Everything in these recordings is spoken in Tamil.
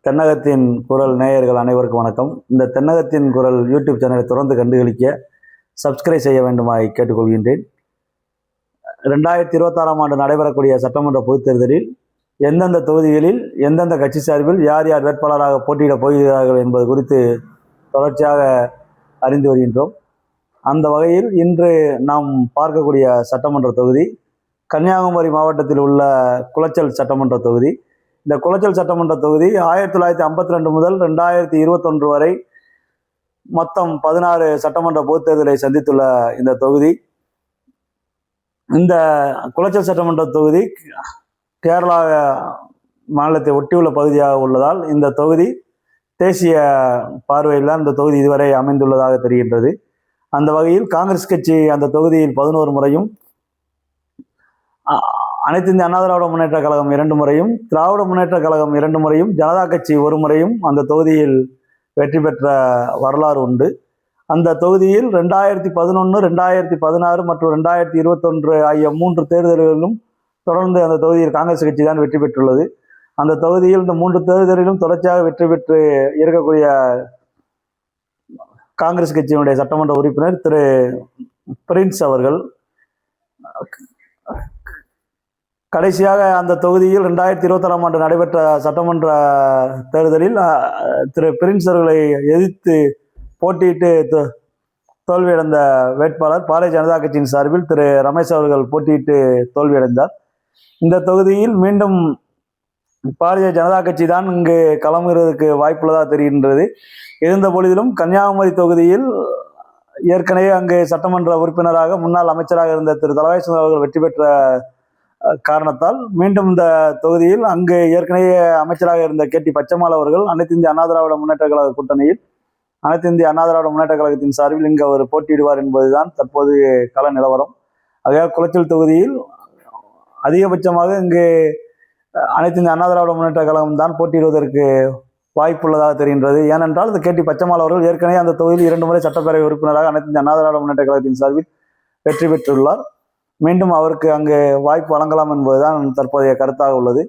தென்னகத்தின் குரல் நேயர்கள் அனைவருக்கும் வணக்கம். இந்த தென்னகத்தின் குரல் யூடியூப் சேனலை தொடர்ந்து கண்டுகளிக்க சப்ஸ்கிரைப் செய்ய வேண்டுமாய் கேட்டுக்கொள்கின்றேன். 2026ஆம் ஆண்டு நடைபெறக்கூடிய சட்டமன்ற பொதுத் தேர்தலில் எந்தெந்த தொகுதிகளில் எந்தெந்த கட்சி சார்பில் யார் யார் வேட்பாளராக போட்டியிடப் போகிறார்கள் என்பது குறித்து தொடர்ச்சியாக அறிந்து வருகின்றோம். அந்த வகையில் இன்று நாம் பார்க்கக்கூடிய சட்டமன்ற தொகுதி கன்னியாகுமரி மாவட்டத்தில் உள்ள குளச்சல் சட்டமன்ற தொகுதி. இந்த குளச்சல் சட்டமன்ற தொகுதி 1952 முதல் 2021 வரை மொத்தம் 16 சட்டமன்ற பொதுத் தேர்தலை சந்தித்துள்ள இந்த தொகுதி. இந்த குளச்சல் சட்டமன்ற தொகுதி கேரளா மாநிலத்தை ஒட்டியுள்ள பகுதியாக உள்ளதால் இந்த தொகுதி தேசிய பார்வையில் இந்த தொகுதி இதுவரை அமைந்துள்ளதாக தெரிகின்றது. அந்த வகையில் காங்கிரஸ் கட்சி அந்த தொகுதியில் 11 முறையும், அனைத்து இந்திய அண்ணா திராவிட முன்னேற்ற கழகம் 2 முறையும், திராவிட முன்னேற்ற கழகம் 2 முறையும், ஜனதா கட்சி 1 முறையும் அந்த தொகுதியில் வெற்றி பெற்ற வரலாறு உண்டு. அந்த தொகுதியில் 2011, 2016 மற்றும் 2021 ஆகிய 3 தேர்தல்களிலும் தொடர்ந்து அந்த தொகுதியில் காங்கிரஸ் கட்சி தான் வெற்றி பெற்றுள்ளது. அந்த தொகுதியில் இந்த 3 தேர்தலிலும் தொடர்ச்சியாக வெற்றி பெற்று இருக்கக்கூடிய காங்கிரஸ் கட்சியினுடைய சட்டமன்ற உறுப்பினர் திரு பிரின்ஸ் அவர்கள் கடைசியாக அந்த தொகுதியில் 2026ஆம் ஆண்டு நடைபெற்ற சட்டமன்ற தேர்தலில் திரு பிரின்ஸ் அவர்களை எதிர்த்து போட்டியிட்டு தோல்வியடைந்த வேட்பாளர் பாரதிய ஜனதா கட்சியின் சார்பில் திரு ரமேஷ் அவர்கள் போட்டியிட்டு தோல்வியடைந்தார். இந்த தொகுதியில் மீண்டும் பாரதிய ஜனதா கட்சி தான் இங்கு களமிடுவதற்கு வாய்ப்புள்ளதாக தெரிகின்றது. இருந்த பொழுதிலும் கன்னியாகுமரி தொகுதியில் ஏற்கனவே அங்கு சட்டமன்ற உறுப்பினராக முன்னாள் அமைச்சராக இருந்த திரு தலவாய்சுந்தர் அவர்கள் வெற்றி பெற்ற காரணத்தால் மீண்டும் இந்த தொகுதியில் அங்கு ஏற்கனவே அமைச்சராக இருந்த KT பச்சைமால் அவர்கள் அனைத்து இந்திய அண்ணா திராவிட முன்னேற்ற கழக கூட்டணியில் அனைத்து இந்திய அண்ணா திராவிட முன்னேற்ற கழகத்தின் சார்பில் இங்கு அவர் போட்டியிடுவார் என்பதுதான் தற்போது கள நிலவரம். ஆகையால் குளச்சல் தொகுதியில் அதிகபட்சமாக இங்கு அனைத்து இந்திய அண்ணா திராவிட முன்னேற்ற கழகம் தான் போட்டியிடுவதற்கு வாய்ப்புள்ளதாக தெரிகின்றது. ஏனென்றால் இந்த KT பச்சைமால் அவர்கள் ஏற்கனவே அந்த தொகுதியில் 2 முறை சட்டப்பேரவை உறுப்பினராக அனைத்து இந்திய அண்ணா திராவிட முன்னேற்ற கழகத்தின் சார்பில் வெற்றி பெற்றுள்ளார். மீண்டும் அவருக்கு அங்கு வாய்ப்பு வழங்கலாம் என்பதுதான் தற்போதைய கருத்தாக உள்ளது.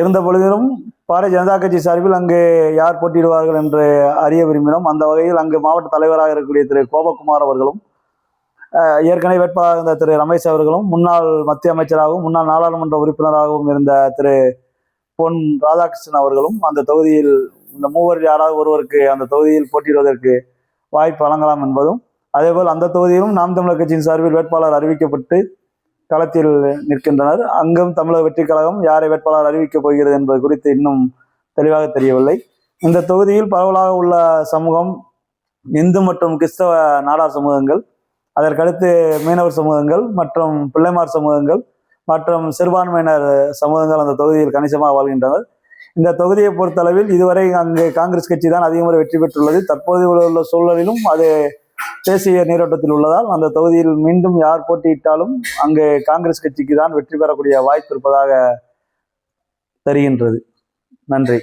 இருந்த பொழுதிலும் பாரதிய ஜனதா கட்சி சார்பில் அங்கு யார் போட்டியிடுவார்கள் என்று அறிய விரும்பினோம். அந்த வகையில் அங்கு மாவட்ட தலைவராக இருக்கக்கூடிய திரு கோபகுமார் அவர்களும், ஏற்கனவே வேட்பாளராக இருந்த திரு ரமேஷ் அவர்களும், முன்னாள் மத்திய அமைச்சராகவும் முன்னாள் நாடாளுமன்ற உறுப்பினராகவும் இருந்த திரு பொன் ராதாகிருஷ்ணன் அவர்களும் அந்த தொகுதியில் இந்த மூவரில் யாராவது ஒருவருக்கு அந்த தொகுதியில் போட்டியிடுவதற்கு வாய்ப்பு வழங்கலாம் என்பதும், அதேபோல் அந்த தொகுதியிலும் நாம் தமிழர் கட்சியின் சார்பில் வேட்பாளர் அறிவிக்கப்பட்டு களத்தில் நிற்கின்றனர். அங்கும் தமிழக வெற்றி கழகம் யாரை வேட்பாளர் அறிவிக்கப் போகிறது என்பது குறித்து இன்னும் தெளிவாக தெரியவில்லை. இந்த தொகுதியில் பரவலாக உள்ள சமூகம் இந்து மற்றும் கிறிஸ்தவ நாடார் சமூகங்கள், அதற்கடுத்து மீனவர் சமூகங்கள் மற்றும் பிள்ளைமார் சமூகங்கள் மற்றும் சிறுபான்மையினர் சமூகங்கள் அந்த தொகுதியில் கணிசமாக வாழ்கின்றனர். இந்த தொகுதியை பொறுத்தளவில் இதுவரை அங்கு காங்கிரஸ் கட்சி தான் அதிக முறை வெற்றி பெற்றுள்ளது. தற்போது உள்ள சூழலிலும் அது தேசிய நீரோட்டத்தில் உள்ளதால் அந்த தொகுதியில் மீண்டும் யார் போட்டியிட்டாலும் அங்கு காங்கிரஸ் கட்சிக்கு தான் வெற்றி பெறக்கூடிய வாய்ப்பு இருப்பதாக தெரிகின்றது. நன்றி.